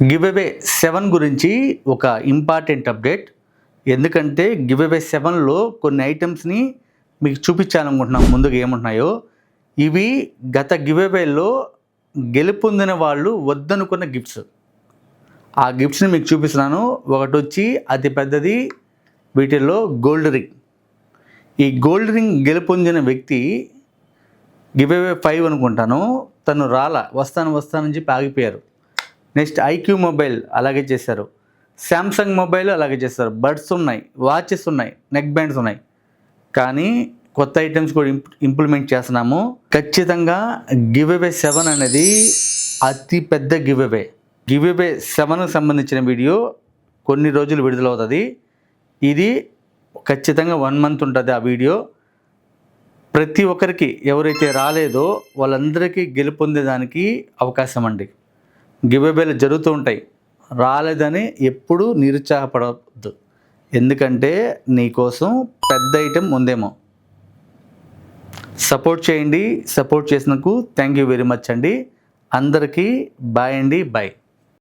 Give away 7 గురించి ఒక important update. ఎందుకంటే గివ్ అవే 7లో కొన్ని ఐటమ్స్ని మీకు చూపించాలనుకుంటున్నాం ముందుగా ఏముంటున్నాయో. ఇవి గత గివ్ అవేలో గెలుపొందిన వాళ్ళు వద్దనుకున్న గిఫ్ట్స్. ఆ గిఫ్ట్స్ని మీకు చూపిస్తున్నాను. ఒకటి వచ్చి అతి పెద్దది, వీటిల్లో గోల్డ్ రింగ్. ఈ గోల్డ్ రింగ్ గెలుపొందిన వ్యక్తి గివ్ అవే 5 అనుకుంటాను, తను వస్తానని చెప్పి ఆగిపోయారు. నెక్స్ట్ ఐక్యూ మొబైల్ అలాగే చేశారు, శాంసంగ్ మొబైల్ అలాగే చేస్తారు, బడ్స్ ఉన్నాయి, వాచెస్ ఉన్నాయి, నెక్ బ్యాండ్స్ ఉన్నాయి. కానీ కొత్త ఐటమ్స్ కూడా ఇంప్లిమెంట్ చేస్తున్నాము. ఖచ్చితంగా గివ్ అవే 7 అనేది అతి పెద్ద గివ్ అవే. గివ్ అవే 7కు సంబంధించిన వీడియో కొన్ని రోజులు విడుదలవుతుంది. ఇది ఖచ్చితంగా 1 మంత్ ఉంటుంది ఆ వీడియో. ప్రతి ఒక్కరికి ఎవరైతే రాలేదో వాళ్ళందరికీ గెలుపొందేదానికి అవకాశం అండి. గివ్ అవేలు జరుగుతూ ఉంటాయి. రాలేదని ఎప్పుడూ నిరుత్సాహపడవద్దు. ఎందుకంటే నీకోసం పెద్ద ఐటెం ఉందేమో. సపోర్ట్ చేయండి. సపోర్ట్ చేసినందుకు థ్యాంక్ యూ వెరీ మచ్ అండి. అందరికీ బాయ్ అండి. బాయ్.